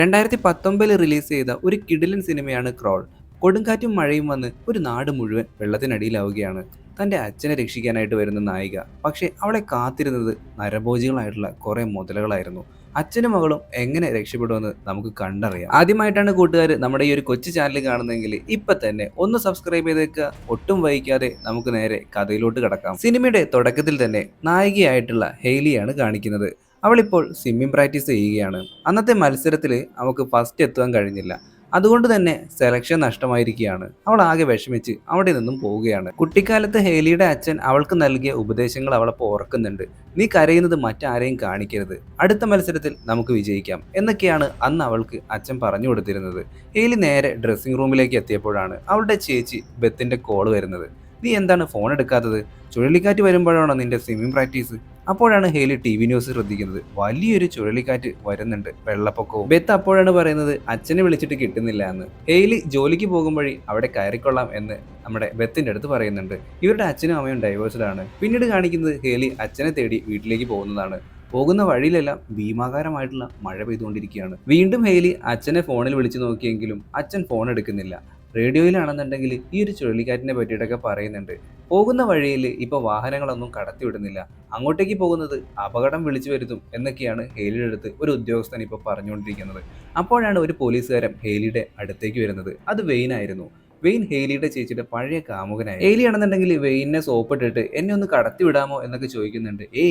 2019 release ചെയ്ത ഒരു കിടിലൻ സിനിമയാണ് ക്രോൾ. കൊടുങ്കാറ്റും മഴയും വന്ന് ഒരു നാട് മുഴുവൻ വെള്ളത്തിനടിയിലാവുകയാണ്. തൻ്റെ അച്ഛനെ രക്ഷിക്കാനായിട്ട് വരുന്ന നായിക. പക്ഷേ അവളെ കാത്തിരുന്നത് നരഭോജികളായിട്ടുള്ള കുറേ മുതലകളായിരുന്നു. അച്ഛനും മകളും എങ്ങനെ രക്ഷപ്പെടുമെന്ന് നമുക്ക് കണ്ടറിയാം. ആദ്യമായിട്ടാണ് കൂട്ടുകാർ നമ്മുടെ ഈ ഒരു കൊച്ചു ചാനൽ കാണുന്നതെങ്കിൽ ഇപ്പം തന്നെ ഒന്ന് സബ്സ്ക്രൈബ് ചെയ്തേക്കുക. ഒട്ടും വൈകാതെ നമുക്ക് നേരെ കഥയിലോട്ട് കടക്കാം. സിനിമയുടെ തുടക്കത്തിൽ തന്നെ നായികയായിട്ടുള്ള ഹെയ്ലിയാണ് കാണിക്കുന്നത്. അവളിപ്പോൾ സ്വിമ്മിംഗ് പ്രാക്ടീസ് ചെയ്യുകയാണ്. അന്നത്തെ മത്സരത്തിൽ അവൾക്ക് ഫസ്റ്റ് എത്താൻ കഴിഞ്ഞില്ല. അതുകൊണ്ട് തന്നെ സെലക്ഷൻ നഷ്ടമായിരിക്കുകയാണ്. അവൾ ആകെ വിഷമിച്ച് അവിടെ നിന്നും പോവുകയാണ്. കുട്ടിക്കാലത്ത് ഹേലിയുടെ അച്ഛൻ അവൾക്ക് നൽകിയ ഉപദേശങ്ങൾ അവളപ്പോൾ ഓർക്കുന്നുണ്ട്. നീ കരയുന്നത് മറ്റാരെയും കാണിക്കരുത്, അടുത്ത മത്സരത്തിൽ നമുക്ക് വിജയിക്കാം എന്നൊക്കെയാണ് അന്ന് അവൾക്ക് അച്ഛൻ പറഞ്ഞു കൊടുത്തിരുന്നത്. ഹേലി നേരെ ഡ്രസ്സിംഗ് റൂമിലേക്ക് എത്തിയപ്പോഴാണ് അവളുടെ ചേച്ചി ബെത്തിന്റെ കോൾ വരുന്നത്. നീ എന്താണ് ഫോൺ എടുക്കാത്തത്? ചുഴലിക്കാറ്റ് വരുമ്പോഴാണോ നിന്റെ സ്വിമ്മിംഗ് പ്രാക്ടീസ്? അപ്പോഴാണ് ഹേലി TV ന്യൂസ് ശ്രദ്ധിക്കുന്നത്. വലിയൊരു ചുഴലിക്കാറ്റ് വരുന്നുണ്ട്, വെള്ളപ്പൊക്കവും. ബെത്ത് അപ്പോഴാണ് പറയുന്നത് അച്ഛനെ വിളിച്ചിട്ട് കിട്ടുന്നില്ല എന്ന്. ഹേലി ജോലിക്ക് പോകുമ്പോഴേ അവിടെ കയറിക്കൊള്ളാം എന്ന് നമ്മുടെ ബെത്തിന്റെ അടുത്ത് പറയുന്നുണ്ട്. ഇവരുടെ അച്ഛനും അമ്മയും ഡൈവേഴ്സിലാണ്. പിന്നീട് കാണിക്കുന്നത് ഹേലി അച്ഛനെ തേടി വീട്ടിലേക്ക് പോകുന്നതാണ്. പോകുന്ന വഴിയിലെല്ലാം ഭീമാകാരമായിട്ടുള്ള മഴ പെയ്തുകൊണ്ടിരിക്കുകയാണ്. വീണ്ടും ഹേലി അച്ഛനെ ഫോണിൽ വിളിച്ചു നോക്കിയെങ്കിലും അച്ഛൻ ഫോൺ എടുക്കുന്നില്ല. റേഡിയോയിലാണെന്നുണ്ടെങ്കിൽ ഈ ഒരു ചുഴലിക്കാറ്റിനെ പറ്റിയിട്ടൊക്കെ പറയുന്നുണ്ട്. പോകുന്ന വഴിയിൽ ഇപ്പോൾ വാഹനങ്ങളൊന്നും കടത്തിവിടുന്നില്ല. അങ്ങോട്ടേക്ക് പോകുന്നത് അപകടം വിളിച്ചു വരുത്തും എന്നൊക്കെയാണ് ഹേലിയുടെ അടുത്ത് ഒരു ഉദ്യോഗസ്ഥൻ ഇപ്പോൾ പറഞ്ഞുകൊണ്ടിരിക്കുന്നത്. അപ്പോഴാണ് ഒരു പോലീസുകാരൻ ഹേലിയുടെ അടുത്തേക്ക് വരുന്നത്. അത് വെയിൻ ആയിരുന്നു. വെയിൻ ഹേലിയുടെ ചേച്ചിയുടെ പഴയ കാമുകനായി. ഹേലി ആണെന്നുണ്ടെങ്കിൽ വെയിനെ സോപ്പിട്ടിട്ട് എന്നെ ഒന്ന് കടത്തി വിടാമോ എന്നൊക്കെ ചോദിക്കുന്നുണ്ട്.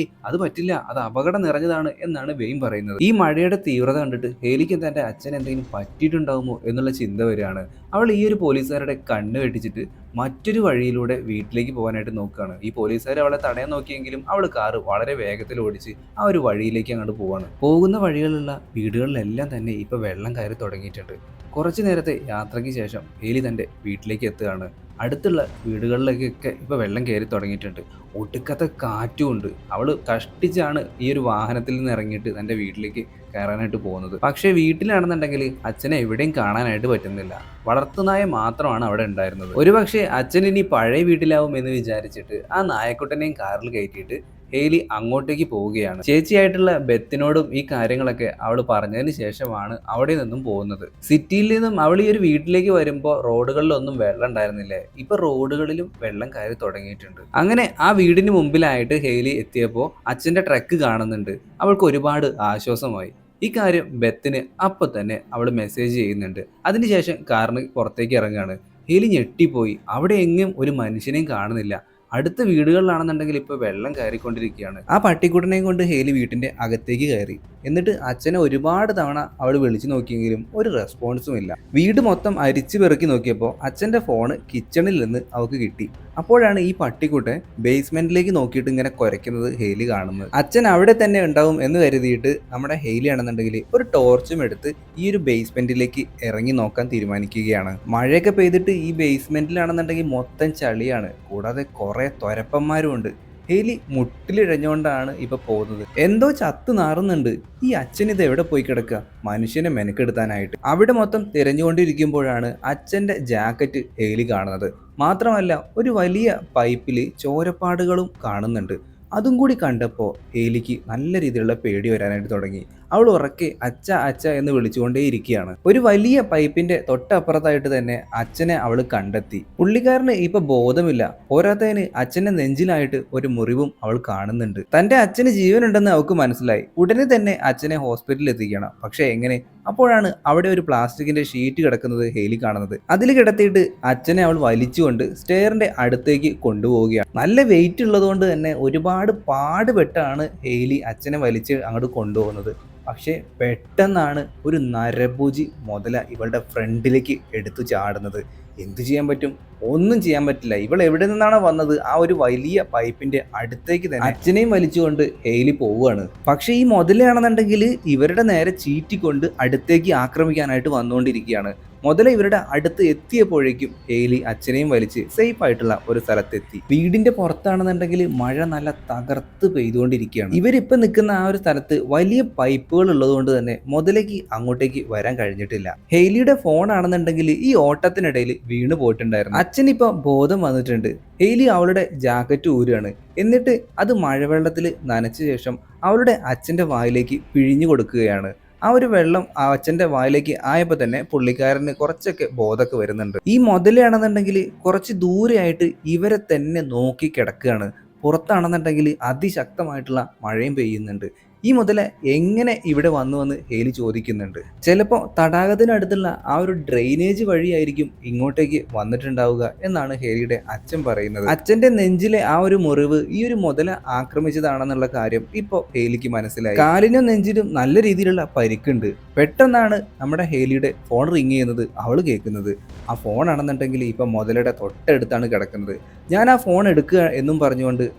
അത് പറ്റില്ല, അത് അപകടം നിറഞ്ഞതാണ് എന്നാണ് വെയിൻ പറയുന്നത്. ഈ മഴയുടെ തീവ്രത കണ്ടിട്ട് ഹേലിക്ക് തന്റെ അച്ഛൻ എന്തെങ്കിലും പറ്റിയിട്ടുണ്ടാവുമോ എന്നുള്ള ചിന്ത വരികയാണ്. അവൾ ഈ ഒരു പോലീസുകാരുടെ കണ്ണ് വെട്ടിച്ചിട്ട് മറ്റൊരു വഴിയിലൂടെ വീട്ടിലേക്ക് പോകാനായിട്ട് നോക്കുകയാണ്. ഈ പോലീസുകാർ അവളെ തടയാൻ നോക്കിയെങ്കിലും അവൾ കാറ് വളരെ വേഗത്തിൽ ഓടിച്ച് ആ ഒരു വഴിയിലേക്ക് അങ്ങോട്ട് പോവാണ്. പോകുന്ന വഴികളിലുള്ള വീടുകളിലെല്ലാം തന്നെ ഇപ്പൊ വെള്ളം കയറി തുടങ്ങിയിട്ടുണ്ട്. കുറച്ചു നേരത്തെ യാത്രയ്ക്ക് ശേഷം ഹേലി തൻ്റെ വീട്ടിലേക്ക് എത്തുകയാണ്. അടുത്തുള്ള വീടുകളിലേക്കൊക്കെ ഇപ്പോൾ വെള്ളം കയറി തുടങ്ങിയിട്ടുണ്ട്. ഒടുക്കത്തെ കാറ്റുമുണ്ട്. അവൾ കഷ്ടിച്ചാണ് ഈ ഒരു വാഹനത്തിൽ നിന്ന് ഇറങ്ങിയിട്ട് തൻ്റെ വീട്ടിലേക്ക് കയറാനായിട്ട് പോകുന്നത്. പക്ഷേ വീട്ടിലാണെന്നുണ്ടെങ്കിൽ അച്ഛനെ എവിടെയും കാണാനായിട്ട് പറ്റുന്നില്ല. വളർത്തുനായ മാത്രമാണ് അവിടെ ഉണ്ടായിരുന്നത്. ഒരുപക്ഷെ അച്ഛൻ ഇനി പഴയ വീട്ടിലാവും എന്ന് വിചാരിച്ചിട്ട് ആ നായക്കുട്ടനെയും കാറിൽ കയറ്റിയിട്ട് ഹേലി അങ്ങോട്ടേക്ക് പോവുകയാണ്. ചേച്ചിയായിട്ടുള്ള ബെത്തിനോടും ഈ കാര്യങ്ങളൊക്കെ അവൾ പറഞ്ഞതിന് ശേഷമാണ് അവിടെ നിന്നും പോകുന്നത്. സിറ്റിയിൽ നിന്നും അവൾ ഈ ഒരു വീട്ടിലേക്ക് വരുമ്പോൾ റോഡുകളിലൊന്നും വെള്ളം ഉണ്ടായിരുന്നില്ലേ, ഇപ്പൊ റോഡുകളിലും വെള്ളം കയറി തുടങ്ങിയിട്ടുണ്ട്. അങ്ങനെ ആ വീടിന് മുമ്പിലായിട്ട് ഹേലി എത്തിയപ്പോൾ അച്ഛന്റെ ട്രക്ക് കാണുന്നുണ്ട്. അവൾക്ക് ഒരുപാട് ആശ്വാസമായി. ഈ കാര്യം ബെത്തിന് അപ്പൊ തന്നെ അവൾ മെസ്സേജ് ചെയ്യുന്നുണ്ട്. അതിനുശേഷം കാറിന് പുറത്തേക്ക് ഇറങ്ങുകയാണ്. ഹേലി ഞെട്ടിപ്പോയി. അവിടെ എങ്ങും ഒരു മനുഷ്യനെയും കാണുന്നില്ല. അടുത്ത വീടുകളിലാണെന്നുണ്ടെങ്കിൽ ഇപ്പോൾ വെള്ളം കയറിക്കൊണ്ടിരിക്കുകയാണ്. ആ പട്ടിക്കുട്ടനെയും കൊണ്ട് ഹേലി വീട്ടിൻ്റെ അകത്തേക്ക് കയറി. എന്നിട്ട് അച്ഛനെ ഒരുപാട് തവണ അവൾ വിളിച്ചു നോക്കിയെങ്കിലും ഒരു റെസ്പോൺസും ഇല്ല. വീട് മൊത്തം അരിച്ചു പെറുക്കി നോക്കിയപ്പോൾ അച്ഛൻ്റെ ഫോണ് കിച്ചണിൽ നിന്ന് അവൾക്ക് കിട്ടി. അപ്പോഴാണ് ഈ പട്ടിക്കുട്ടൻ ബേസ്മെന്റിലേക്ക് നോക്കിയിട്ട് ഇങ്ങനെ കുരയ്ക്കുന്നത് ഹേലി കാണുന്നത്. അച്ഛൻ അവിടെ തന്നെ ഉണ്ടാവും എന്ന് കരുതിയിട്ട് നമ്മുടെ ഹേലി ആണെന്നുണ്ടെങ്കിൽ ഒരു ടോർച്ചും എടുത്ത് ഈ ഒരു ബേസ്മെന്റിലേക്ക് ഇറങ്ങി നോക്കാൻ തീരുമാനിക്കുകയാണ്. മഴയൊക്കെ പെയ്തിട്ട് ഈ ബേസ്മെന്റിലാണെന്നുണ്ടെങ്കിൽ മൊത്തം ചളിയാണ്. കൂടാതെ കുറെ തൊരപ്പന്മാരും ഉണ്ട്. ഹേലി മുട്ടിലിഴഞ്ഞുകൊണ്ടാണ് ഇപ്പൊ പോകുന്നത്. എന്തോ ചത്തു നാറുന്നുണ്ട്. ഈ അച്ഛൻ ഇത് എവിടെ പോയി കിടക്കുക, മനുഷ്യനെ മെനക്കെടുത്താനായിട്ട്. അവിടെ മൊത്തം തിരഞ്ഞുകൊണ്ടിരിക്കുമ്പോഴാണ് അച്ഛന്റെ ജാക്കറ്റ് ഹേലി കാണുന്നത്. മാത്രമല്ല ഒരു വലിയ പൈപ്പില് ചോരപ്പാടുകളും കാണുന്നുണ്ട്. അതും കൂടി കണ്ടപ്പോൾ ഹേലിക്ക് നല്ല രീതിയിലുള്ള പേടി വരാനായിട്ട് തുടങ്ങി. അവൾ ഉറക്കെ അച്ഛ അച്ഛ എന്ന് വിളിച്ചുകൊണ്ടേ ഇരിക്കുകയാണ്. ഒരു വലിയ പൈപ്പിന്റെ തൊട്ടപ്പുറത്തായിട്ട് തന്നെ അച്ഛനെ അവൾ കണ്ടെത്തി. പുള്ളിക്കാരന് ഇപ്പൊ ബോധമില്ല. പോരാത്തതിന് അച്ഛന്റെ നെഞ്ചിലായിട്ട് ഒരു മുറിവും അവൾ കാണുന്നുണ്ട്. തന്റെ അച്ഛന് ജീവനുണ്ടെന്ന് അവൾക്ക് മനസ്സിലായി. ഉടനെ തന്നെ അച്ഛനെ ഹോസ്പിറ്റലിൽ എത്തിക്കണം. പക്ഷെ എങ്ങനെ? അപ്പോഴാണ് അവിടെ ഒരു പ്ലാസ്റ്റിക്കിന്റെ ഷീറ്റ് കിടക്കുന്നത് ഹേലി കാണുന്നത്. അതിൽ കിടത്തിയിട്ട് അച്ഛനെ അവൾ വലിച്ചുകൊണ്ട് സ്റ്റെയറിന്റെ അടുത്തേക്ക് കൊണ്ടുപോവുകയാണ്. നല്ല വെയിറ്റ് ഉള്ളതുകൊണ്ട് തന്നെ ഒരുപാട് പാടുപെട്ടാണ് ഹേലി അച്ഛനെ വലിച്ച് അങ്ങോട്ട് കൊണ്ടുപോകുന്നത്. പക്ഷേ പെട്ടെന്നാണ് ഒരു നരഭോജി മുതല ഇവളുടെ ഫ്രണ്ടിലേക്ക് എടുത്തു ചാടുന്നത്. എന്തു ചെയ്യാൻ പറ്റും? ഒന്നും ചെയ്യാൻ പറ്റില്ല. ഇവൾ എവിടെ നിന്നാണ് വന്നത്? ആ ഒരു വലിയ പൈപ്പിന്റെ അടുത്തേക്ക് തന്നെ അച്ഛനെയും വലിച്ചുകൊണ്ട് ഹേലി പോവുകയാണ്. പക്ഷെ ഈ മുതലയാണെന്നുണ്ടെങ്കിൽ ഇവരുടെ നേരെ ചീറ്റിക്കൊണ്ട് അടുത്തേക്ക് ആക്രമിക്കാനായിട്ട് വന്നുകൊണ്ടിരിക്കുകയാണ്. മുതല ഇവരുടെ അടുത്ത് എത്തിയപ്പോഴേക്കും ഹേലി അച്ഛനെയും വലിച്ച് സേഫ് ആയിട്ടുള്ള ഒരു സ്ഥലത്തെത്തി. വീടിന്റെ പുറത്താണെന്നുണ്ടെങ്കിൽ മഴ നല്ല തകർത്ത് പെയ്തുകൊണ്ടിരിക്കുകയാണ്. ഇവരിപ്പം നിൽക്കുന്ന ആ ഒരു സ്ഥലത്ത് വലിയ പൈപ്പുകൾ ഉള്ളതുകൊണ്ട് തന്നെ മുതലയ്ക്ക് അങ്ങോട്ടേക്ക് വരാൻ കഴിഞ്ഞിട്ടില്ല. ഹേലിയുടെ ഫോൺ ആണെന്നുണ്ടെങ്കിൽ ഈ ഓട്ടത്തിനിടയിൽ വീണ് പോയിട്ടുണ്ടായിരുന്നു. അച്ഛനിപ്പോ ബോധം വന്നിട്ടുണ്ട്. ഹേലി അവളുടെ ജാക്കറ്റ് ഊരുകയാണ്. എന്നിട്ട് അത് മഴവെള്ളത്തിൽ നനച്ച ശേഷം അവളുടെ അച്ഛന്റെ വായിലേക്ക് പിഴിഞ്ഞു കൊടുക്കുകയാണ്. ആ ഒരു വെള്ളം ആ അച്ഛൻ്റെ വായിലേക്ക് ആയപ്പോൾ തന്നെ പുള്ളിക്കാരന് കുറച്ചൊക്കെ ബോധമൊക്കെ വരുന്നുണ്ട്. ഈ മുതലയാണെന്നുണ്ടെങ്കിൽ കുറച്ച് ദൂരെയായിട്ട് ഇവരെ തന്നെ നോക്കി കിടക്കുകയാണ്. പുറത്താണെന്നുണ്ടെങ്കിൽ അതിശക്തമായിട്ടുള്ള മഴയും പെയ്യുന്നുണ്ട്. ഈ മുതല എങ്ങനെ ഇവിടെ വന്നുവെന്ന് ഹേലി ചോദിക്കുന്നുണ്ട്. ചിലപ്പോൾ തടാകത്തിനടുത്തുള്ള ആ ഒരു ഡ്രെയിനേജ് വഴിയായിരിക്കും ഇങ്ങോട്ടേക്ക് വന്നിട്ടുണ്ടാവുക എന്നാണ് ഹേലിയുടെ അച്ഛൻ പറയുന്നത്. അച്ഛൻ്റെ നെഞ്ചിലെ ആ ഒരു മുറിവ് ഈ ഒരു മുതല ആക്രമിച്ചതാണെന്നുള്ള കാര്യം ഇപ്പോൾ ഹേലിക്ക് മനസ്സിലായി. കാലിനും നെഞ്ചിനും നല്ല രീതിയിലുള്ള പരിക്കുണ്ട്. പെട്ടെന്നാണ് നമ്മുടെ ഹേലിയുടെ ഫോൺ റിങ് ചെയ്യുന്നത് അവൾ കേൾക്കുന്നത്. ആ ഫോണാണെന്നുണ്ടെങ്കിൽ ഇപ്പം മുതലയുടെ തൊട്ടടുത്താണ് കിടക്കുന്നത്. ഞാൻ ആ ഫോൺ എടുക്കുക എന്നും പറഞ്ഞുകൊണ്ട്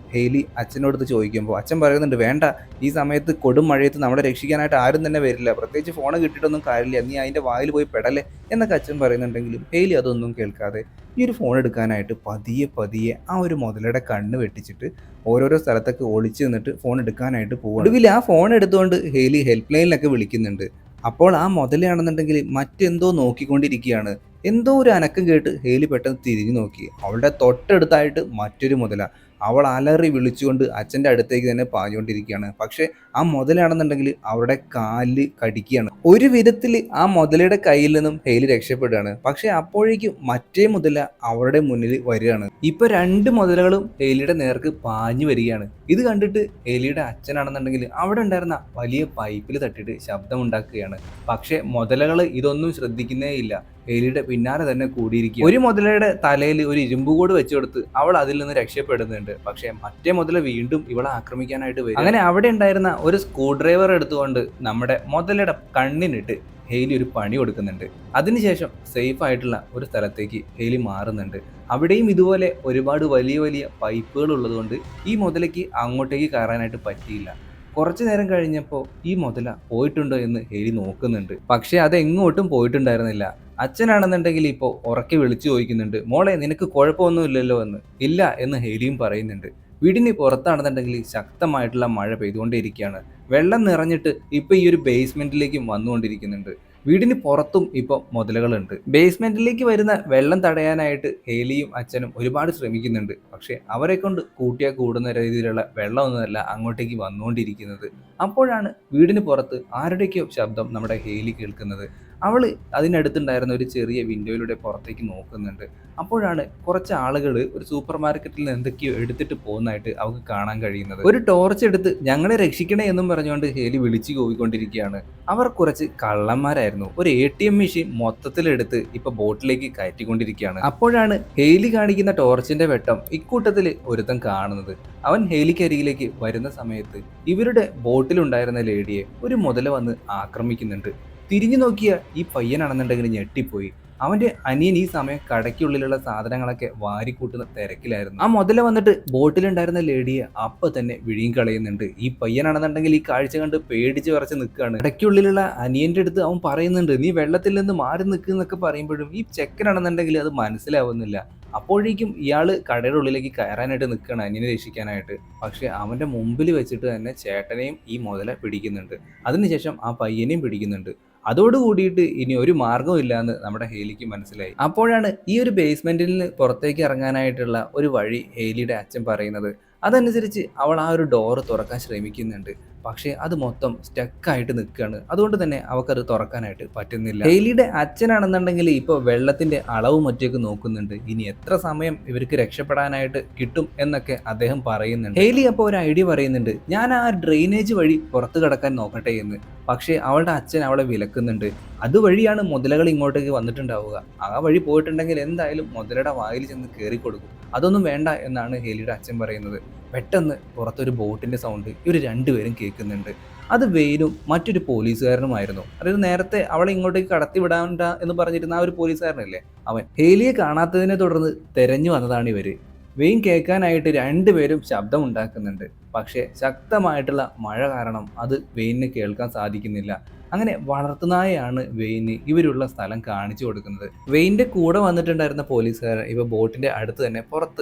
ഹേലി അച്ഛനോട് ചോദിക്കുമ്പോൾ അച്ഛൻ പറയുന്നുണ്ട്, വേണ്ട, ഈ സമയത്ത് കൊടും മഴയത്ത് നമ്മളെ രക്ഷിക്കാനായിട്ട് ആരും തന്നെ വരില്ല, പ്രത്യേകിച്ച് ഫോൺ കിട്ടിയിട്ടൊന്നും കാര്യമില്ല, നീ അതിൻ്റെ വായിൽ പോയി പെടല്ലേ എന്നൊക്കെ അച്ഛൻ പറയുന്നുണ്ടെങ്കിലും ഹേലി അതൊന്നും കേൾക്കാതെ ഈ ഒരു ഫോൺ എടുക്കാനായിട്ട് പതിയെ പതിയെ ആ ഒരു മുതലയുടെ കണ്ണ് വെട്ടിച്ചിട്ട് ഓരോരോ സ്ഥലത്തൊക്കെ ഒളിച്ച് നിന്നിട്ട് ഫോൺ എടുക്കാനായിട്ട് പോകും. ഒടുവിൽ ആ ഫോൺ എടുത്തുകൊണ്ട് ഹേലി ഹെൽപ്പ് ലൈനിലൊക്കെ വിളിക്കുന്നുണ്ട്. അപ്പോൾ ആ മുതലയാണെന്നുണ്ടെങ്കിൽ മറ്റെന്തോ നോക്കിക്കൊണ്ടിരിക്കുകയാണ്. എന്തോ ഒരു അനക്കം കേട്ട് ഹേലി പെട്ടെന്ന് തിരിഞ്ഞു നോക്കി. അവളുടെ തൊട്ടടുത്തായിട്ട് മറ്റൊരു മുതല. അവൾ അലറി വിളിച്ചുകൊണ്ട് അച്ഛൻ്റെ അടുത്തേക്ക് തന്നെ പാഞ്ഞുകൊണ്ടിരിക്കുകയാണ്. പക്ഷേ ആ മുതലാണെന്നുണ്ടെങ്കിൽ അവരുടെ കാലിൽ കടിക്കുകയാണ്. ഒരു വിധത്തിൽ ആ മുതലയുടെ കയ്യിൽ നിന്നും ഹേലി രക്ഷപ്പെടുകയാണ്. പക്ഷേ അപ്പോഴേക്കും മറ്റേ മുതല അവരുടെ മുന്നിൽ വരികയാണ്. ഇപ്പൊ രണ്ട് മുതലകളും ഹേലിയുടെ നേർക്ക് പാഞ്ഞു വരികയാണ്. ഇത് കണ്ടിട്ട് ഹേലിയുടെ അച്ഛനാണെന്നുണ്ടെങ്കിൽ അവിടെ ഉണ്ടായിരുന്ന വലിയ പൈപ്പിൽ തട്ടിയിട്ട് ശബ്ദമുണ്ടാക്കുകയാണ്. പക്ഷേ മുതലകൾ ഇതൊന്നും ശ്രദ്ധിക്കുന്നേ ഇല്ല. ഹേലിയുടെ പിന്നാലെ തന്നെ കൂടിയിരിക്കുക. ഒരു മുതലയുടെ തലയിൽ ഒരു ഇരുമ്പുകൂട് വെച്ചു കൊടുത്ത് അവൾ അതിൽ നിന്ന് രക്ഷപ്പെടുന്നുണ്ട്. പക്ഷെ മറ്റേ മുതല വീണ്ടും ഇവളെ ആക്രമിക്കാനായിട്ട് വരും. അങ്ങനെ അവിടെ ഉണ്ടായിരുന്ന ഒരു സ്ക്രൂ ഡ്രൈവർ എടുത്തുകൊണ്ട് നമ്മുടെ മുതലയുടെ കണ്ണിനിട്ട് ഹേലി ഒരു പണി കൊടുക്കുന്നുണ്ട്. അതിനുശേഷം സേഫ് ആയിട്ടുള്ള ഒരു സ്ഥലത്തേക്ക് ഹേലി മാറുന്നുണ്ട്. അവിടെയും ഇതുപോലെ ഒരുപാട് വലിയ വലിയ പൈപ്പുകൾ ഉള്ളതുകൊണ്ട് ഈ മുതലയ്ക്ക് അങ്ങോട്ടേക്ക് കയറാനായിട്ട് പറ്റിയില്ല. കുറച്ചു നേരം കഴിഞ്ഞപ്പോൾ ഈ മുതല പോയിട്ടുണ്ടോ എന്ന് ഹേലി നോക്കുന്നുണ്ട്. പക്ഷെ അതെങ്ങോട്ടും പോയിട്ടുണ്ടായിരുന്നില്ല. അച്ഛനാണെന്നുണ്ടെങ്കിൽ ഇപ്പോൾ ഉറക്കെ വിളിച്ചു ചോദിക്കുന്നുണ്ട്, മോളെ നിനക്ക് കുഴപ്പമൊന്നും ഇല്ലല്ലോ എന്ന്. ഇല്ല എന്ന് ഹേലിയും പറയുന്നുണ്ട്. വീടിന് പുറത്താണെന്നുണ്ടെങ്കിൽ ശക്തമായിട്ടുള്ള മഴ പെയ്തുകൊണ്ടേയിരിക്കുകയാണ്. വെള്ളം നിറഞ്ഞിട്ട് ഇപ്പൊ ഈ ഒരു ബേസ്മെന്റിലേക്കും വന്നുകൊണ്ടിരിക്കുന്നുണ്ട്. വീടിന് പുറത്തും ഇപ്പോൾ മുതലകളുണ്ട്. ബേസ്മെന്റിലേക്ക് വരുന്ന വെള്ളം തടയാനായിട്ട് ഹേലിയും അച്ഛനും ഒരുപാട് ശ്രമിക്കുന്നുണ്ട്. പക്ഷെ അവരെ കൊണ്ട് കൂട്ടിയാൽ കൂടുന്ന രീതിയിലുള്ള വെള്ളമൊന്നുമല്ല അങ്ങോട്ടേക്ക് വന്നുകൊണ്ടിരിക്കുന്നത്. അപ്പോഴാണ് വീടിന് പുറത്ത് ആരുടെയൊക്കെയോ ശബ്ദം നമ്മുടെ ഹേലി കേൾക്കുന്നത്. അവൾ അതിനടുത്തുണ്ടായിരുന്ന ഒരു ചെറിയ വിൻഡോയിലൂടെ പുറത്തേക്ക് നോക്കുന്നുണ്ട്. അപ്പോഴാണ് കുറച്ച് ആളുകൾ ഒരു സൂപ്പർ മാർക്കറ്റിൽ നിന്ന് എന്തൊക്കെയോ എടുത്തിട്ട് പോകുന്നതായിട്ട് അവൾക്ക് കാണാൻ കഴിയുന്നത്. ഒരു ടോർച്ച് എടുത്ത് ഞങ്ങളെ രക്ഷിക്കണേ എന്നും പറഞ്ഞുകൊണ്ട് ഹേലി വിളിച്ചു പോയിക്കൊണ്ടിരിക്കുകയാണ്. അവർ കുറച്ച് കള്ളന്മാരായിരുന്നു. ഒരു ATM മെഷീൻ മൊത്തത്തിലെടുത്ത് ഇപ്പൊ ബോട്ടിലേക്ക് കയറ്റിക്കൊണ്ടിരിക്കുകയാണ്. അപ്പോഴാണ് ഹേലി കാണിക്കുന്ന ടോർച്ചിന്റെ വെട്ടം ഇക്കൂട്ടത്തിൽ ഒരുത്തൻ കാണുന്നത്. അവൻ ഹേലിക്കരികിലേക്ക് വരുന്ന സമയത്ത് ഇവരുടെ ബോട്ടിലുണ്ടായിരുന്ന ലേഡിയെ ഒരു മുതല വന്ന് ആക്രമിക്കുന്നുണ്ട്. തിരിഞ്ഞു നോക്കിയ ഈ പയ്യനാണെന്നുണ്ടെങ്കിൽ ഞെട്ടിപ്പോയി. അവന്റെ അനിയൻ ഈ സമയം കടയ്ക്കുള്ളിലുള്ള സാധനങ്ങളൊക്കെ വാരിക്കൂട്ടുന്ന തിരക്കിലായിരുന്നു. ആ മുതല വന്നിട്ട് ബോട്ടിലുണ്ടായിരുന്ന ലേഡിയെ അപ്പൊ തന്നെ വിഴിയും കളയുന്നുണ്ട്. ഈ പയ്യനാണെന്നുണ്ടെങ്കിൽ ഈ കാഴ്ച കണ്ട് പേടിച്ച് വിറച്ച് നിൽക്കുകയാണ്. കടയ്ക്കുള്ളിലുള്ള അനിയന്റെ അടുത്ത് അവൻ പറയുന്നുണ്ട്, നീ വെള്ളത്തിൽ നിന്ന് മാറി നിൽക്കുന്നൊക്കെ പറയുമ്പോഴും ഈ ചെക്കനാണെന്നുണ്ടെങ്കിൽ അത് മനസ്സിലാവുന്നില്ല. അപ്പോഴേക്കും ഇയാള് കടയുടെ ഉള്ളിലേക്ക് കയറാനായിട്ട് നിൽക്കുകയാണ് അനിയനെ രക്ഷിക്കാനായിട്ട്. പക്ഷെ അവന്റെ മുമ്പിൽ വെച്ചിട്ട് തന്നെ ചേട്ടനെയും ഈ മുതല പിടിക്കുന്നുണ്ട്. അതിനുശേഷം ആ പയ്യനെയും പിടിക്കുന്നുണ്ട്. അതോടുകൂടിയിട്ട് ഇനി ഒരു മാർഗവും ഇല്ലാന്ന് നമ്മുടെ ഹേലിക്ക് മനസ്സിലായി. അപ്പോഴാണ് ഈ ഒരു ബേസ്മെന്റിൽ നിന്ന് പുറത്തേക്ക് ഇറങ്ങാനായിട്ടുള്ള ഒരു വഴി ഹേലിയുടെ അച്ഛൻ പറയുന്നത്. അതനുസരിച്ച് അവൾ ആ ഒരു ഡോറ് തുറക്കാൻ ശ്രമിക്കുന്നുണ്ട്. പക്ഷേ അത് മൊത്തം സ്റ്റക്കായിട്ട് നിൽക്കുകയാണ്. അതുകൊണ്ട് തന്നെ അവൾക്കത് തുറക്കാനായിട്ട് പറ്റുന്നില്ല. ഹേലിയുടെ അച്ഛനാണെന്നുണ്ടെങ്കിൽ ഇപ്പോൾ വെള്ളത്തിന്റെ അളവ് മറ്റൊക്കെ നോക്കുന്നുണ്ട്. ഇനി എത്ര സമയം ഇവർക്ക് രക്ഷപ്പെടാനായിട്ട് കിട്ടും എന്നൊക്കെ അദ്ദേഹം പറയുന്നുണ്ട്. ഹേലി അപ്പോൾ ഒരു ഐഡിയ പറയുന്നുണ്ട്, ഞാൻ ആ ഡ്രെയിനേജ് വഴി പുറത്ത് കടക്കാൻ നോക്കട്ടെ എന്ന്. പക്ഷേ അവളുടെ അച്ഛൻ അവളെ വിലക്കുന്നുണ്ട്. അതുവഴിയാണ് മുതലകൾ ഇങ്ങോട്ടേക്ക് വന്നിട്ടുണ്ടാവുക. ആ വഴി പോയിട്ടുണ്ടെങ്കിൽ എന്തായാലും മുതലയുടെ വായിൽ ചെന്ന് കയറിക്കൊടുക്കും. അതൊന്നും വേണ്ട എന്നാണ് ഹേലിയുടെ അച്ഛൻ പറയുന്നത്. പെട്ടെന്ന് പുറത്തൊരു ബോട്ടിന്റെ സൗണ്ട് ഇവർ രണ്ടുപേരും കേൾക്കുന്നുണ്ട്. അത് വെയിനും മറ്റൊരു പോലീസുകാരനുമായിരുന്നു. അതായത് നേരത്തെ അവളെ ഇങ്ങോട്ടേക്ക് കടത്തി വിടാണ്ട എന്ന് പറഞ്ഞിരുന്ന ആ ഒരു പോലീസുകാരനല്ലേ അവൻ. ഹേലിയെ കാണാത്തതിനെ തുടർന്ന് തെരഞ്ഞു വന്നതാണ് ഇവര്. വെയിൻ കേൾക്കാനായിട്ട് രണ്ടുപേരും ശബ്ദം ഉണ്ടാക്കുന്നുണ്ട്. പക്ഷേ ശക്തമായിട്ടുള്ള മഴ കാരണം അത് വെയിനിന് കേൾക്കാൻ സാധിക്കുന്നില്ല. അങ്ങനെ വളർത്തുനായാണ് വെയിന് ഇവരുള്ള സ്ഥലം കാണിച്ചു കൊടുക്കുന്നത്. വെയിൻ്റെ കൂടെ വന്നിട്ടുണ്ടായിരുന്ന പോലീസുകാരൻ ഇവ ബോട്ടിന്റെ അടുത്ത് തന്നെ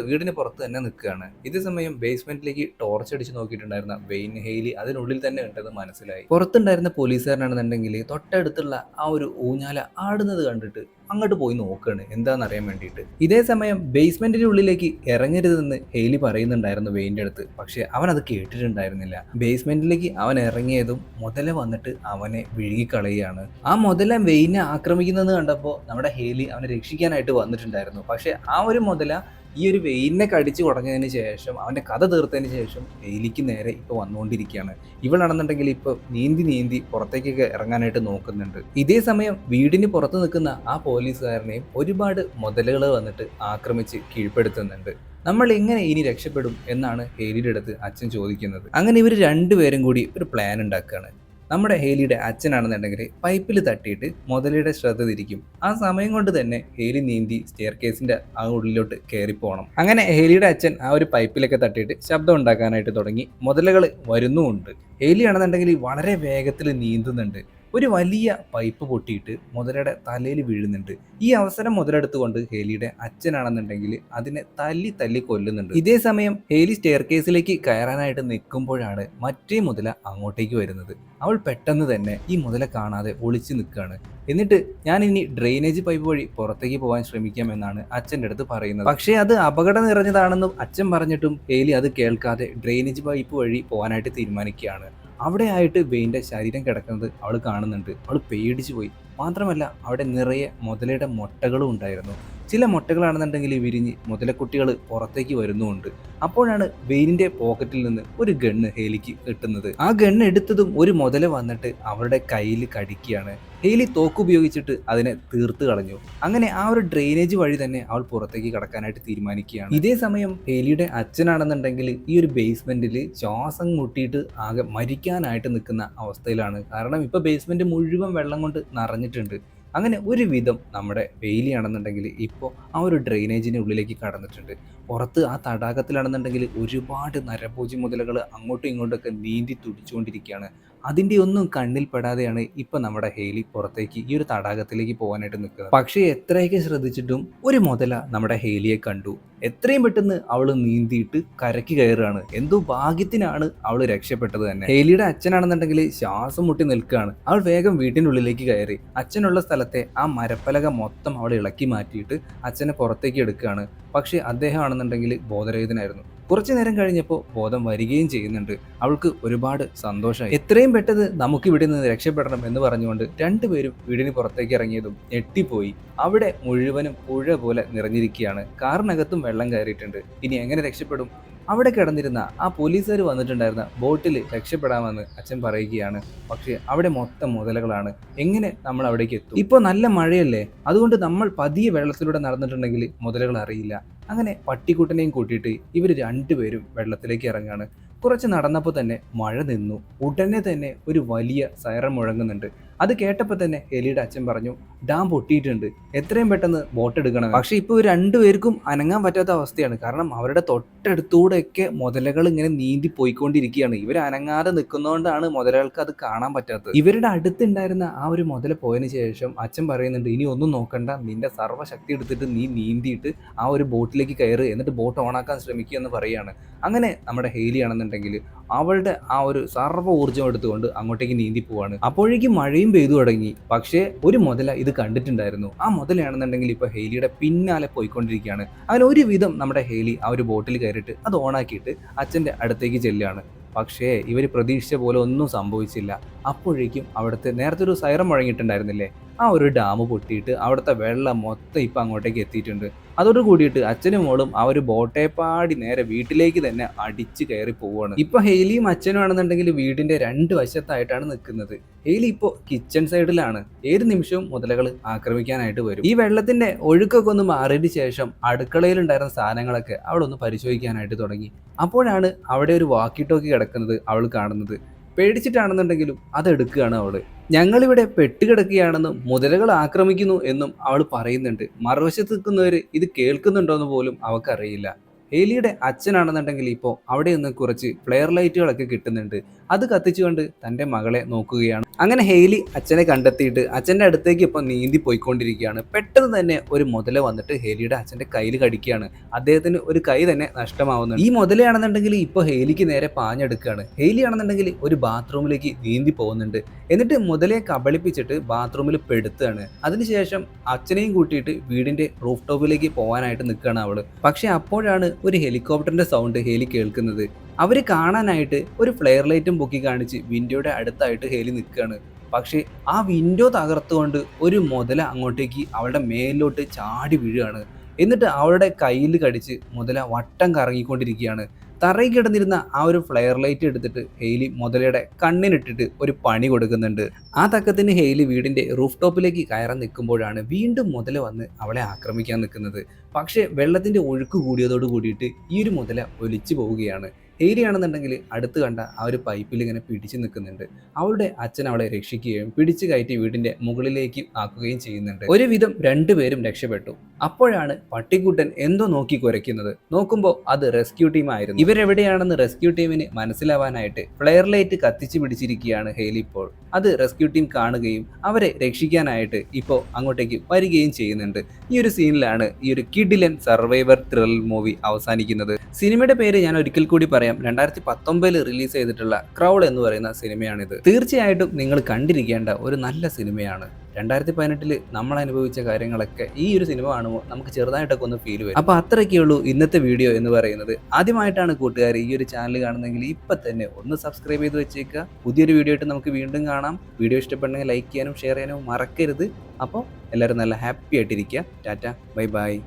വീടിന് പുറത്ത് തന്നെ നിൽക്കുകയാണ്. ഇതേ സമയം ബേസ്മെന്റിലേക്ക് ടോർച്ച് അടിച്ച് നോക്കിയിട്ടുണ്ടായിരുന്ന വെയിൻ ഹെയ്ലി അതിനുള്ളിൽ തന്നെ ഉണ്ടെന്ന് മനസ്സിലായി. പുറത്തുണ്ടായിരുന്ന പോലീസുകാരനാണെന്നുണ്ടെങ്കിൽ തൊട്ടടുത്തുള്ള ആ ഒരു ഊഞ്ഞാല ആടുന്നത് കണ്ടിട്ട് അങ്ങോട്ട് പോയി നോക്കുകയാണ് എന്താണെന്ന് അറിയാൻ വേണ്ടിയിട്ട്. ഇതേ സമയം ബേസ്മെന്റിന്റെ ഉള്ളിലേക്ക് ഇറങ്ങരുതെന്ന് ഹെയ്ലി പറയുന്നുണ്ടായിരുന്നു വെയിൻ്റെ അടുത്ത്. പക്ഷെ അവൻ അത് കേട്ടിട്ടുണ്ടായിരുന്നില്ല. ബേസ്മെന്റിലേക്ക് അവൻ ഇറങ്ങിയതും മുതല വന്നിട്ട് അവനെ വിഴുങ്ങിക്കളയുകയാണ്. ആ മുതല വെയിനെ ആക്രമിക്കുന്നത് കണ്ടപ്പോൾ നമ്മുടെ ഹെയ്ലി അവനെ രക്ഷിക്കാനായിട്ട് വന്നിട്ടുണ്ടായിരുന്നു. പക്ഷെ ആ ഒരു മുതല ഈ ഒരു വെയിലിനെ കടിച്ചു കുടഞ്ഞതിന് ശേഷം അവൻ്റെ കഥ തീർത്തതിന് ശേഷം ഹെയ്ലിക്ക് നേരെ ഇപ്പോൾ വന്നുകൊണ്ടിരിക്കുകയാണ്. ഇവളാണെന്നുണ്ടെങ്കിൽ ഇപ്പോൾ നീന്തി പുറത്തേക്കൊക്കെ ഇറങ്ങാനായിട്ട് നോക്കുന്നുണ്ട്. ഇതേ സമയം വീടിന് പുറത്ത് നിൽക്കുന്ന ആ പോലീസുകാരനെയും ഒരുപാട് മുതലുകൾ വന്നിട്ട് ആക്രമിച്ച് കീഴ്പ്പെടുത്തുന്നുണ്ട്. നമ്മൾ എങ്ങനെ ഇനി രക്ഷപ്പെടും എന്നാണ് ഹെയ്ലിയുടെ അടുത്ത് അച്ഛൻ ചോദിക്കുന്നത്. അങ്ങനെ ഇവർ രണ്ടുപേരും കൂടി ഒരു പ്ലാൻ ഉണ്ടാക്കുകയാണ്. നമ്മുടെ ഹെയ്ലിയുടെ അച്ഛനാണെന്നുണ്ടെങ്കിൽ പൈപ്പിൽ തട്ടിയിട്ട് മുതലയുടെ ശ്രദ്ധ തിരിക്കും. ആ സമയം കൊണ്ട് തന്നെ ഹെയ്ലി നീന്തി സ്റ്റെയർ കേസിന്റെ ആ ഉള്ളിലോട്ട് കയറിപ്പോകണം. അങ്ങനെ ഹെയ്ലിയുടെ അച്ഛൻ ആ ഒരു പൈപ്പിലൊക്കെ തട്ടിയിട്ട് ശബ്ദം ഉണ്ടാക്കാനായിട്ട് തുടങ്ങി. മുതലകൾ വരുന്നുമുണ്ട്. ഹെയ്ലി ആണെന്നുണ്ടെങ്കിൽ വളരെ വേഗത്തിൽ നീന്തുന്നുണ്ട്. ഒരു വലിയ പൈപ്പ് പൊട്ടിയിട്ട് മുതലയുടെ തലയിൽ വീഴുന്നുണ്ട്. ഈ അവസരം മുതലെടുത്തുകൊണ്ട് ഹെയ്ലിയുടെ അച്ഛനാണെന്നുണ്ടെങ്കിൽ അതിനെ തല്ലി കൊല്ലുന്നുണ്ട്. ഇതേ സമയം ഹെയ്ലി സ്റ്റെയർ കേസിലേക്ക് കയറാനായിട്ട് നിൽക്കുമ്പോഴാണ് മറ്റേ മുതല അങ്ങോട്ടേക്ക് വരുന്നത്. അവൾ പെട്ടെന്ന് തന്നെ ഈ മുതല കാണാതെ ഒളിച്ചു നിൽക്കുകയാണ്. എന്നിട്ട് ഞാൻ ഇനി ഡ്രെയിനേജ് പൈപ്പ് വഴി പുറത്തേക്ക് പോകാൻ ശ്രമിക്കാമെന്നാണ് അച്ഛൻ്റെ അടുത്ത് പറയുന്നത്. പക്ഷേ അത് അപകടം നിറഞ്ഞതാണെന്നും അച്ഛൻ പറഞ്ഞിട്ടും ഹെയ്ലി അത് കേൾക്കാതെ ഡ്രെയിനേജ് പൈപ്പ് വഴി പോകാനായിട്ട് തീരുമാനിക്കുകയാണ്. അവിടെ ആയിട്ട് വെയിൻ്റെ ശരീരം കിടക്കുന്നത് അവൾ കാണുന്നുണ്ട്. അവൾ പേടിച്ചു പോയി. മാത്രമല്ല അവിടെ നിറയെ മുതലയുടെ മുട്ടകളും ഉണ്ടായിരുന്നു. ചില മുട്ടകളാണെന്നുണ്ടെങ്കിൽ വിരിഞ്ഞ് മുതലക്കുട്ടികൾ പുറത്തേക്ക് വരുന്നുമുണ്ട്. അപ്പോഴാണ് വെയിനിൻ്റെ പോക്കറ്റിൽ നിന്ന് ഒരു ഗണ്ണ് ഹെയ്ലിക്ക് കിട്ടുന്നത്. ആ ഗണ്ണ് എടുത്തതും ഒരു മുതല വന്നിട്ട് അവരുടെ കയ്യിൽ കടിക്കുകയാണ്. ഹെയ്ലി തോക്ക് ഉപയോഗിച്ചിട്ട് അതിനെ തീർത്ത് കളഞ്ഞു. അങ്ങനെ ആ ഒരു ഡ്രെയിനേജ് വഴി തന്നെ അവൾ പുറത്തേക്ക് കടക്കാനായിട്ട് തീരുമാനിക്കുകയാണ്. ഇതേ സമയം ഹെയ്ലിയുടെ അച്ഛനാണെന്നുണ്ടെങ്കിൽ ഈ ഒരു ബേസ്മെന്റിൽ ശ്വാസം മുട്ടിയിട്ട് ആകെ മരിക്കാനായിട്ട് നിൽക്കുന്ന അവസ്ഥയിലാണ്. കാരണം ഇപ്പൊ ബേസ്മെന്റ് മുഴുവൻ വെള്ളം കൊണ്ട് നിറഞ്ഞിട്ടുണ്ട്. അങ്ങനെ ഒരുവിധം നമ്മുടെ ഹെയ്ലി ആണെന്നുണ്ടെങ്കിൽ ഇപ്പോൾ ആ ഒരു ഡ്രെയിനേജിൻ്റെ ഉള്ളിലേക്ക് കടന്നിട്ടുണ്ട്. പുറത്ത് ആ തടാകത്തിലാണെന്നുണ്ടെങ്കിൽ ഒരുപാട് നരഭോജി മുതലകൾ അങ്ങോട്ടും ഇങ്ങോട്ടൊക്കെ നീന്തി തുടിച്ചുകൊണ്ടിരിക്കുകയാണ്. അതിൻ്റെ ഒന്നും കണ്ണിൽ പെടാതെയാണ് ഇപ്പം നമ്മുടെ ഹെയ്ലി പുറത്തേക്ക് ഈ ഒരു തടാകത്തിലേക്ക് പോകാനായിട്ട് നിൽക്കുന്നത്. പക്ഷേ എത്രയൊക്കെ ശ്രദ്ധിച്ചിട്ടും ഒരു മുതല നമ്മുടെ ഹെയ്ലിയെ കണ്ടു. എത്രയും പെട്ടെന്ന് അവൾ നീന്തിയിട്ട് കരയ്ക്ക് കയറുകയാണ്. എന്തോ ഭാഗ്യത്തിനാണ് അവൾ രക്ഷപ്പെട്ടത് തന്നെ. ഹെയ്ലിയുടെ അച്ഛനാണെന്നുണ്ടെങ്കിൽ ശ്വാസം മുട്ടി നിൽക്കുകയാണ്. അവൾ വേഗം വീട്ടിനുള്ളിലേക്ക് കയറി അച്ഛനുള്ള സ്ഥലത്തെ ആ മരപ്പലക മൊത്തം അവൾ ഇളക്കി മാറ്റിയിട്ട് അച്ഛനെ പുറത്തേക്ക് എടുക്കുകയാണ്. പക്ഷേ അദ്ദേഹം ആണെന്നുണ്ടെങ്കിൽ ബോധരഹിതനായിരുന്നു. കുറച്ചു നേരം കഴിഞ്ഞപ്പോൾ ബോധം വരികയും ചെയ്യുന്നുണ്ട്. അവൾക്ക് ഒരുപാട് സന്തോഷമായി. എത്രയും പെട്ടെന്ന് നമുക്ക് ഇവിടെ നിന്ന് രക്ഷപ്പെടണം എന്ന് പറഞ്ഞുകൊണ്ട് രണ്ടുപേരും വീടിന് പുറത്തേക്ക് ഇറങ്ങിയതും ഞെട്ടിപ്പോയി. അവിടെ മുഴുവനും പുഴ പോലെ നിറഞ്ഞിരിക്കുകയാണ്. കാറിനകത്തും വെള്ളം കയറിയിട്ടുണ്ട്. ഇനി എങ്ങനെ രക്ഷപ്പെടും? അവിടെ കിടന്നിരുന്ന ആ പോലീസുകാർ വന്നിട്ടുണ്ടായിരുന്ന ബോട്ടിൽ രക്ഷപ്പെടാമെന്ന് അച്ഛൻ പറയുകയാണ്. പക്ഷേ അവിടെ മൊത്തം മുതലകളാണ്. എങ്ങനെ നമ്മൾ അവിടേക്ക് എത്തും? ഇപ്പോൾ നല്ല മഴയല്ലേ, അതുകൊണ്ട് നമ്മൾ പതിയെ വെള്ളത്തിലൂടെ നടന്നിട്ടുണ്ടെങ്കിൽ മുതലകൾ അറിയില്ല. അങ്ങനെ പട്ടിക്കുട്ടനെയും കൂട്ടിയിട്ട് ഇവർ രണ്ടുപേരും വെള്ളത്തിലേക്ക് ഇറങ്ങാണ്. കുറച്ച് നടന്നപ്പോൾ തന്നെ മഴ നിന്നു. ഉടനെ തന്നെ ഒരു വലിയ സൈറൺ മുഴങ്ങുന്നുണ്ട്. അത് കേട്ടപ്പോൾ തന്നെ ഹെയ്ലിയുടെ അച്ഛൻ പറഞ്ഞു, ഡാം പൊട്ടിയിട്ടുണ്ട്, എത്രയും പെട്ടെന്ന് ബോട്ട് എടുക്കണം. പക്ഷെ ഇപ്പോൾ രണ്ടുപേർക്കും അനങ്ങാൻ പറ്റാത്ത അവസ്ഥയാണ്. കാരണം അവരുടെ തൊട്ടടുത്തൂടെയൊക്കെ മുതലകൾ ഇങ്ങനെ നീന്തി പോയിക്കൊണ്ടിരിക്കുകയാണ്. ഇവർ അനങ്ങാതെ നിൽക്കുന്നതുകൊണ്ടാണ് മുതലകൾക്ക് അത് കാണാൻ പറ്റാത്തത്. ഇവരുടെ അടുത്തുണ്ടായിരുന്ന ആ ഒരു മുതല പോയതിനു ശേഷം അച്ഛൻ പറയുന്നുണ്ട്, ഇനി ഒന്നും നോക്കണ്ട, നിന്റെ സർവ്വശക്തി എടുത്തിട്ട് നീ നീന്തിയിട്ട് ആ ഒരു ബോട്ടിലേക്ക് കയറ്, എന്നിട്ട് ബോട്ട് ഓണാക്കാൻ ശ്രമിക്കുക എന്ന് പറയുകയാണ്. അങ്ങനെ നമ്മുടെ ഹെയ്ലി ആണെന്നുണ്ടെങ്കിൽ അവളുടെ ആ ഒരു സർവ്വ ഊർജ്ജം എടുത്തുകൊണ്ട് അങ്ങോട്ടേക്ക് നീന്തി പോവാണ്. അപ്പോഴേക്കും മഴയും പെയ്തു തുടങ്ങി. പക്ഷേ ഒരു മുതല ഇത് കണ്ടിട്ടുണ്ടായിരുന്നു. ആ മുതലയാണെന്നുണ്ടെങ്കിൽ ഇപ്പൊ ഹെയ്ലിയുടെ പിന്നാലെ പോയിക്കൊണ്ടിരിക്കുകയാണ്. അങ്ങനെ ഒരുവിധം നമ്മുടെ ഹെയ്ലി ആ ഒരു ബോട്ടിൽ കയറിയിട്ട് അത് ഓണാക്കിയിട്ട് അച്ഛൻ്റെ അടുത്തേക്ക് ചെല്ലുകയാണ്. പക്ഷേ ഇവർ പ്രതീക്ഷിച്ച പോലെ ഒന്നും സംഭവിച്ചില്ല. അപ്പോഴേക്കും അവിടുത്തെ നേരത്തെ ഒരു സൈറൺ മുഴങ്ങിയിട്ടുണ്ടായിരുന്നില്ലേ, ആ ഒരു ഡാം പൊട്ടിയിട്ട് അവിടുത്തെ വെള്ളം മൊത്തം ഇപ്പം അങ്ങോട്ടേക്ക് എത്തിയിട്ടുണ്ട്. അതോട് കൂടിയിട്ട് അച്ഛനും മോളും ആ ഒരു ബോട്ടെ പാടി നേരെ വീട്ടിലേക്ക് തന്നെ അടിച്ച് കയറി പോവുകയാണ്. ഇപ്പൊ ഹെയ്ലിയും അച്ഛനും ആണെന്നുണ്ടെങ്കിൽ വീടിന്റെ രണ്ട് വശത്തായിട്ടാണ് നിൽക്കുന്നത്. ഹെയ്ലി ഇപ്പോൾ കിച്ചൺ സൈഡിലാണ്. ഏത് നിമിഷവും മുതലകൾ ആക്രമിക്കാനായിട്ട് വരും. ഈ വെള്ളത്തിന്റെ ഒഴുക്കൊക്കെ ഒന്ന് മാറിയതിന് ശേഷം അടുക്കളയിലുണ്ടായിരുന്ന സാധനങ്ങളൊക്കെ അവളൊന്ന് പരിശോധിക്കാനായിട്ട് തുടങ്ങി. അപ്പോഴാണ് അവിടെ ഒരു വാക്കി ടോക്കി കിടക്കുന്നത് അവൾ കാണുന്നത്. പേടിച്ചിട്ടാണെന്നുണ്ടെങ്കിലും അതെടുക്കുകയാണ് അവള്. ഞങ്ങളിവിടെ പെട്ടുകിടക്കുകയാണെന്നും മുതലകൾ ആക്രമിക്കുന്നു എന്നും അവൾ പറയുന്നുണ്ട്. മറുവശത്ത് നിൽക്കുന്നവർ ഇത് കേൾക്കുന്നുണ്ടോയെന്ന് പോലും അവൾക്കറിയില്ല. ഹെയ്ലിയുടെ അച്ഛനാണെന്നുണ്ടെങ്കിൽ ഇപ്പോൾ അവിടെ നിന്ന് കുറച്ച് ഫ്ലെയർ ലൈറ്റുകളൊക്കെ കിട്ടുന്നുണ്ട്. അത് കത്തിച്ചുകൊണ്ട് തൻ്റെ മകളെ നോക്കുകയാണ്. അങ്ങനെ ഹെയ്ലി അച്ഛനെ കണ്ടെത്തിയിട്ട് അച്ഛൻ്റെ അടുത്തേക്ക് ഇപ്പോൾ നീന്തി പോയിക്കൊണ്ടിരിക്കുകയാണ്. പെട്ടെന്ന് തന്നെ ഒരു മുതല വന്നിട്ട് ഹെയ്ലിയുടെ അച്ഛൻ്റെ കയ്യിൽ കടിക്കുകയാണ്. അദ്ദേഹത്തിന് ഒരു കൈ തന്നെ നഷ്ടമാവുന്നുണ്ട്. ഈ മുതലയാണെന്നുണ്ടെങ്കിൽ ഇപ്പോൾ ഹെയ്ലിക്ക് നേരെ പാഞ്ഞെടുക്കുകയാണ്. ഹെയ്ലി ആണെന്നുണ്ടെങ്കിൽ ഒരു ബാത്റൂമിലേക്ക് നീന്തി പോകുന്നുണ്ട്. എന്നിട്ട് മുതലയെ കബളിപ്പിച്ചിട്ട് ബാത്റൂമിൽ പെടുത്തുകയാണ്. അതിനുശേഷം അച്ഛനെയും കൂട്ടിയിട്ട് വീടിൻ്റെ റൂഫ് ടോപ്പിലേക്ക് പോകാനായിട്ട് നിൽക്കുകയാണ് അവള്. പക്ഷെ അപ്പോഴാണ് ഒരു ഹെലികോപ്റ്ററിന്റെ സൗണ്ട് ഹെയ്ലി കേൾക്കുന്നത്. അവർ കാണാനായിട്ട് ഒരു ഫ്ലെയർ ലൈറ്റും പൊക്കി കാണിച്ച് വിൻഡോയുടെ അടുത്തായിട്ട് ഹെയ്ലി നിൽക്കുകയാണ്. പക്ഷേ ആ വിൻഡോ തകർത്തുകൊണ്ട് ഒരു മുതല അങ്ങോട്ടേക്ക് അവളുടെ മേലിലോട്ട് ചാടി വീഴുകയാണ്. എന്നിട്ട് അവളുടെ കയ്യിൽ കടിച്ച് മുതല വട്ടം കറങ്ങിക്കൊണ്ടിരിക്കുകയാണ്. തറയിൽ കിടന്നിരുന്ന ആ ഒരു ഫ്ലെയർ ലൈറ്റ് എടുത്തിട്ട് ഹെയ്ലി മുതലയുടെ കണ്ണിനിട്ടിട്ട് ഒരു പണി കൊടുക്കുന്നുണ്ട്. ആ തക്കത്തിന് ഹെയ്ലി വീടിൻ്റെ റൂഫ് ടോപ്പിലേക്ക് കയറാൻ നിൽക്കുമ്പോഴാണ് വീണ്ടും മുതല വന്ന് അവളെ ആക്രമിക്കാൻ നിൽക്കുന്നത്. പക്ഷേ വെള്ളത്തിൻ്റെ ഒഴുക്ക് കൂടിയതോട് കൂടിയിട്ട് ഈ ഒരു മുതല ഒലിച്ചു പോവുകയാണ്. ഹെയ്ലി ആണെന്നുണ്ടെങ്കിൽ അടുത്ത് കണ്ട ആ ഒരു പൈപ്പിൽ ഇങ്ങനെ പിടിച്ചു നിൽക്കുന്നുണ്ട്. അവളുടെ അച്ഛൻ അവളെ രക്ഷിക്കുകയും പിടിച്ചു കയറ്റി വീടിൻ്റെ മുകളിലേക്ക് ആക്കുകയും ചെയ്യുന്നുണ്ട്. ഒരുവിധം രണ്ടുപേരും രക്ഷപ്പെട്ടു. അപ്പോഴാണ് പട്ടിക്കുട്ടൻ എന്തോ നോക്കി കുരയ്ക്കുന്നത്. നോക്കുമ്പോൾ അത് റെസ്ക്യൂ ടീം ആയിരുന്നു. ഇവരെവിടെയാണെന്ന് റെസ്ക്യൂ ടീമിന് മനസ്സിലാവാനായിട്ട് ഫ്ലെയർ ലൈറ്റ് കത്തിച്ചു പിടിച്ചിരിക്കുകയാണ് ഹെയ്ലി ഇപ്പോൾ. അത് റെസ്ക്യൂ ടീം കാണുകയും അവരെ രക്ഷിക്കാനായിട്ട് ഇപ്പോൾ അങ്ങോട്ടേക്ക് വരികയും ചെയ്യുന്നുണ്ട്. ഈ ഒരു സീനിലാണ് ഈ ഒരു കിഡിലൻ സർവൈവർ ത്രില്ലർ മൂവി അവസാനിക്കുന്നത്. സിനിമയുടെ പേര് ഞാൻ ഒരിക്കൽ കൂടി പറയാം. 2019 റിലീസ് ചെയ്തിട്ടുള്ള ക്രൗഡ് എന്ന് പറയുന്ന സിനിമയാണിത്. തീർച്ചയായിട്ടും നിങ്ങൾ കണ്ടിരിക്കേണ്ട ഒരു നല്ല സിനിമയാണ്. 2018 നമ്മൾ അനുഭവിച്ച കാര്യങ്ങളൊക്കെ ഈ ഒരു സിനിമ കാണുമ്പോൾ നമുക്ക് ചെറുതായിട്ടൊക്കെ ഒന്ന് ഫീൽ വരും. അപ്പോൾ അത്രയൊക്കെയുള്ളൂ ഇന്നത്തെ വീഡിയോ എന്ന് പറയുന്നത്. ആദ്യമായിട്ടാണ് കൂട്ടുകാർ ഈ ഒരു ചാനൽ കാണുന്നതെങ്കിൽ ഇപ്പം തന്നെ ഒന്ന് സബ്സ്ക്രൈബ് ചെയ്ത് വെച്ചേക്കുക. പുതിയൊരു വീഡിയോ ആയിട്ട് നമുക്ക് വീണ്ടും കാണാം. വീഡിയോ ഇഷ്ടപ്പെടണമെങ്കിൽ ലൈക്ക് ചെയ്യാനും ഷെയർ ചെയ്യാനും മറക്കരുത്. അപ്പോൾ എല്ലാവരും നല്ല ഹാപ്പി ആയിട്ടിരിക്കുക. Tata, bye bye.